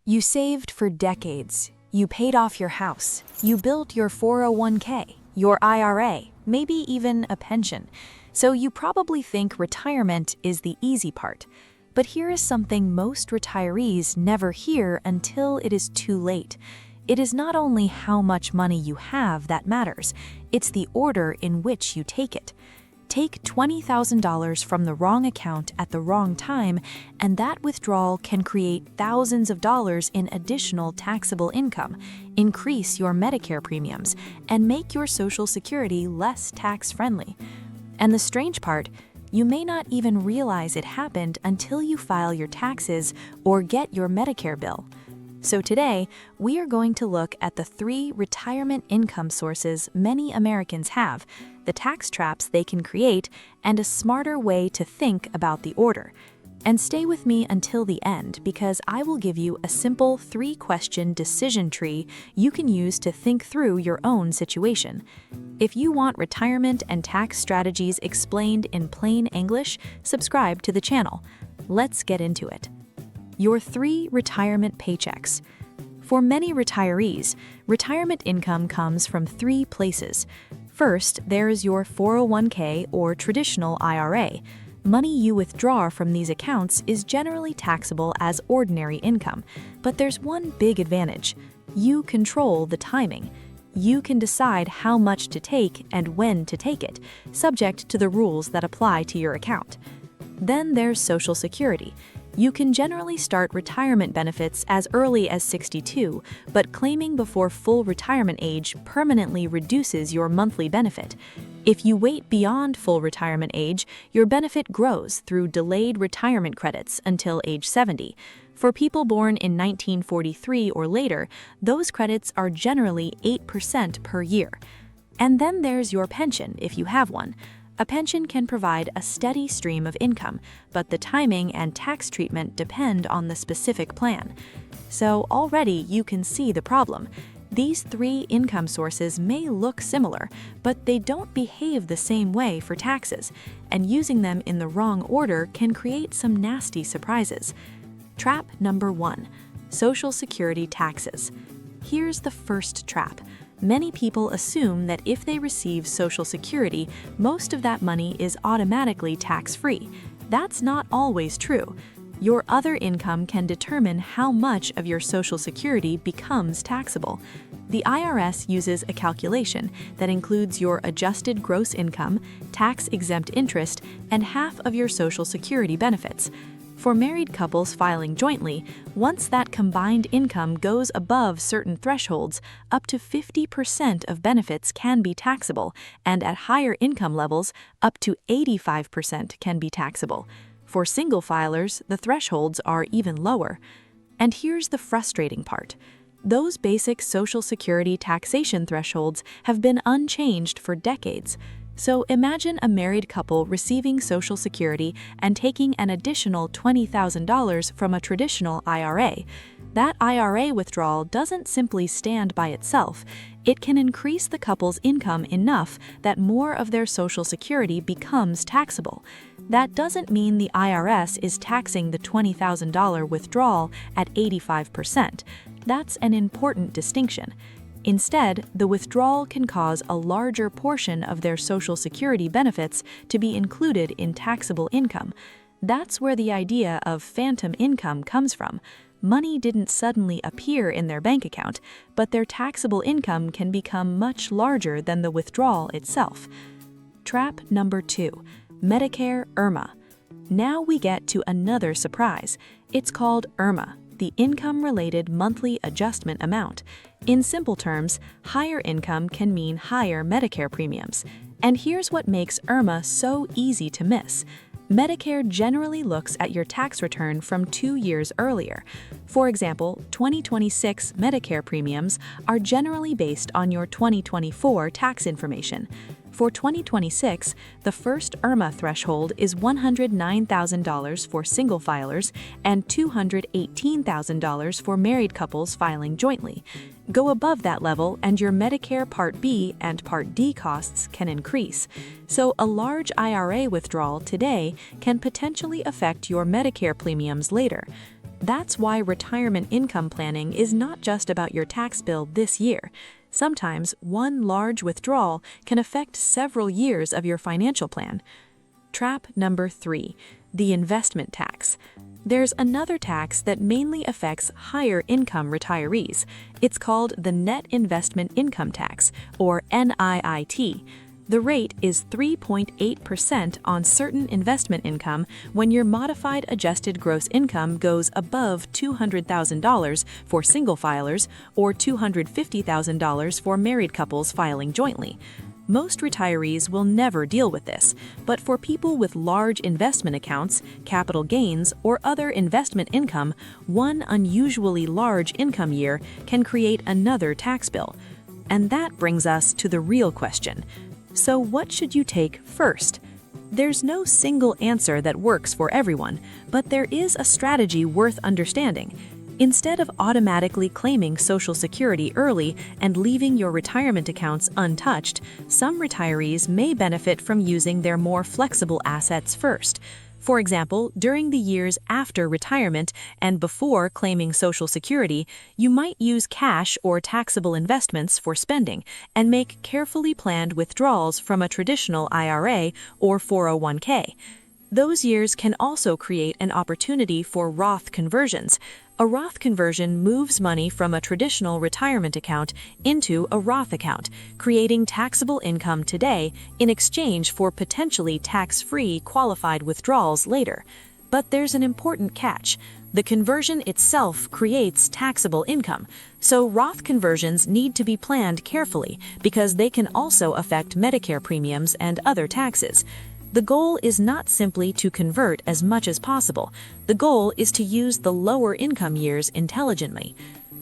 You saved for decades. You paid off your house. You built your 401k, your IRA, maybe even a pension. So you probably think retirement is the easy part. But here is something most retirees never hear until it is too late. It is not only how much money you have that matters, it's the order in which you take it. Take $20,000 from the wrong account at the wrong time, and that withdrawal can create thousands of dollars in additional taxable income, increase your Medicare premiums, and make your Social Security less tax-friendly. And the strange part, you may not even realize it happened until you file your taxes or get your Medicare bill. So today, we are going to look at the 3 retirement income sources many Americans have, the tax traps they can create, and a smarter way to think about the order. And stay with me until the end because I will give you a simple 3-question decision tree you can use to think through your own situation. If you want retirement and tax strategies explained in plain English, subscribe to the channel. Let's get into it. Your 3 retirement paychecks. For many retirees, retirement income comes from 3 places. First, there is your 401k or traditional IRA. Money you withdraw from these accounts is generally taxable as ordinary income, but there's one big advantage. You control the timing. You can decide how much to take and when to take it, subject to the rules that apply to your account. Then there's Social Security. You can generally start retirement benefits as early as 62, but claiming before full retirement age permanently reduces your monthly benefit. If you wait beyond full retirement age, your benefit grows through delayed retirement credits until age 70. For people born in 1943 or later, those credits are generally 8% per year. And then there's your pension if you have one. A pension can provide a steady stream of income, but the timing and tax treatment depend on the specific plan. So already you can see the problem. These 3 income sources may look similar, but they don't behave the same way for taxes, and using them in the wrong order can create some nasty surprises. Trap number 1: Social Security taxes. Here's the first trap. Many people assume that if they receive Social Security, most of that money is automatically tax-free. That's not always true. Your other income can determine how much of your Social Security becomes taxable. The IRS uses a calculation that includes your adjusted gross income, tax-exempt interest, and half of your Social Security benefits. For married couples filing jointly, once that combined income goes above certain thresholds, up to 50% of benefits can be taxable, and at higher income levels, up to 85% can be taxable. For single filers, the thresholds are even lower. And here's the frustrating part. Those basic Social Security taxation thresholds have been unchanged for decades. So imagine a married couple receiving Social Security and taking an additional $20,000 from a traditional IRA. That IRA withdrawal doesn't simply stand by itself. It can increase the couple's income enough that more of their Social Security becomes taxable. That doesn't mean the IRS is taxing the $20,000 withdrawal at 85%. That's an important distinction. Instead, the withdrawal can cause a larger portion of their Social Security benefits to be included in taxable income. That's where the idea of phantom income comes from. Money didn't suddenly appear in their bank account, but their taxable income can become much larger than the withdrawal itself. Trap number 2: Medicare IRMAA. Now we get to another surprise. It's called IRMAA, the Income-Related Monthly Adjustment Amount. In simple terms, higher income can mean higher Medicare premiums. And here's what makes IRMAA so easy to miss. Medicare generally looks at your tax return from 2 years earlier. For example, 2026 Medicare premiums are generally based on your 2024 tax information. For 2026, the first IRMAA threshold is $109,000 for single filers and $218,000 for married couples filing jointly. Go above that level and your Medicare Part B and Part D costs can increase. So a large IRA withdrawal today can potentially affect your Medicare premiums later. That's why retirement income planning is not just about your tax bill this year. Sometimes one large withdrawal can affect several years of your financial plan. Trap number 3, the investment tax. There's another tax that mainly affects higher income retirees. It's called the net investment income tax, or NIIT. The rate is 3.8% on certain investment income when your modified adjusted gross income goes above $200,000 for single filers or $250,000 for married couples filing jointly. Most retirees will never deal with this, but for people with large investment accounts, capital gains, or other investment income, one unusually large income year can create another tax bill. And that brings us to the real question. So what should you take first? There's no single answer that works for everyone, but there is a strategy worth understanding. Instead of automatically claiming Social Security early and leaving your retirement accounts untouched, some retirees may benefit from using their more flexible assets first. For example, during the years after retirement and before claiming Social Security, you might use cash or taxable investments for spending and make carefully planned withdrawals from a traditional IRA or 401k. Those years can also create an opportunity for Roth conversions. A Roth conversion moves money from a traditional retirement account into a Roth account, creating taxable income today in exchange for potentially tax-free qualified withdrawals later. But there's an important catch. The conversion itself creates taxable income, so Roth conversions need to be planned carefully because they can also affect Medicare premiums and other taxes. The goal is not simply to convert as much as possible. The goal is to use the lower income years intelligently.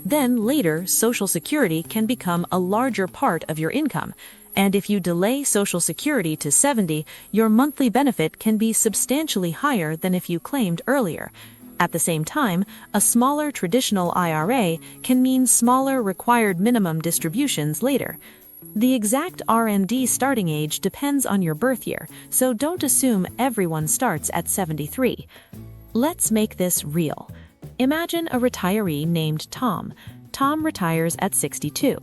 Then later, Social Security can become a larger part of your income. And if you delay Social Security to 70, your monthly benefit can be substantially higher than if you claimed earlier. At the same time, a smaller traditional IRA can mean smaller required minimum distributions later. The exact RMD starting age depends on your birth year, so don't assume everyone starts at 73. Let's make this real. Imagine a retiree named Tom. Tom retires at 62.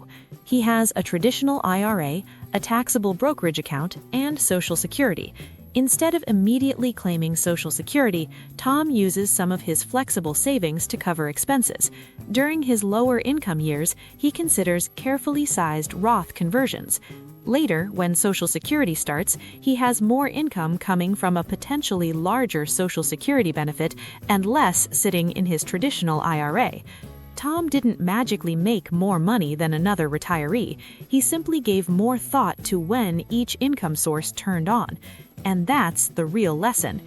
He has a traditional IRA, a taxable brokerage account, and Social Security. Instead of immediately claiming Social Security, Tom uses some of his flexible savings to cover expenses. During his lower income years, he considers carefully sized Roth conversions. Later, when Social Security starts, he has more income coming from a potentially larger Social Security benefit and less sitting in his traditional IRA. Tom didn't magically make more money than another retiree. He simply gave more thought to when each income source turned on. And that's the real lesson.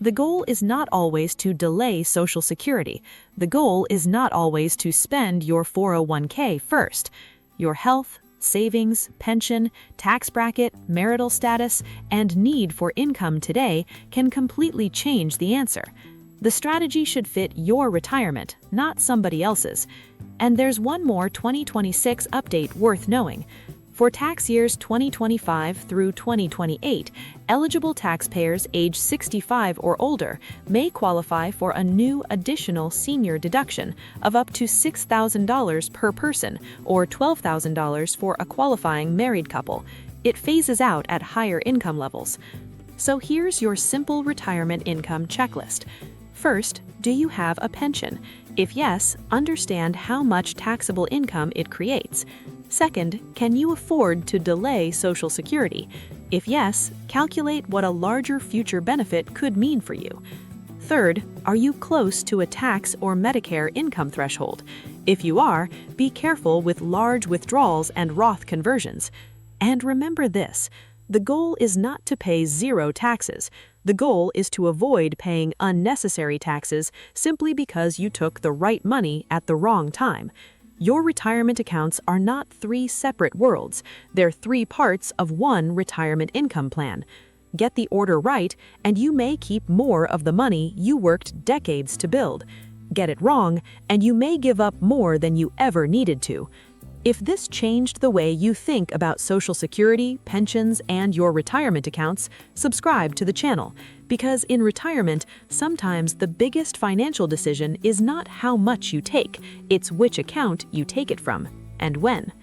The goal is not always to delay Social Security. The goal is not always to spend your 401k first. Your health, savings, pension, tax bracket, marital status, and need for income today can completely change the answer. The strategy should fit your retirement, not somebody else's. And there's one more 2026 update worth knowing. For tax years 2025 through 2028, eligible taxpayers age 65 or older may qualify for a new additional senior deduction of up to $6,000 per person or $12,000 for a qualifying married couple. It phases out at higher income levels. So here's your simple retirement income checklist. First, do you have a pension? If yes, understand how much taxable income it creates. Second, can you afford to delay Social Security? If yes, calculate what a larger future benefit could mean for you. Third, are you close to a tax or Medicare income threshold? If you are, be careful with large withdrawals and Roth conversions. And remember this, the goal is not to pay zero taxes. The goal is to avoid paying unnecessary taxes simply because you took the right money at the wrong time. Your retirement accounts are not three separate worlds. They're three parts of one retirement income plan. Get the order right, and you may keep more of the money you worked decades to build. Get it wrong, and you may give up more than you ever needed to. If this changed the way you think about Social Security, pensions, and your retirement accounts, subscribe to the channel, because in retirement, sometimes the biggest financial decision is not how much you take, it's which account you take it from, and when.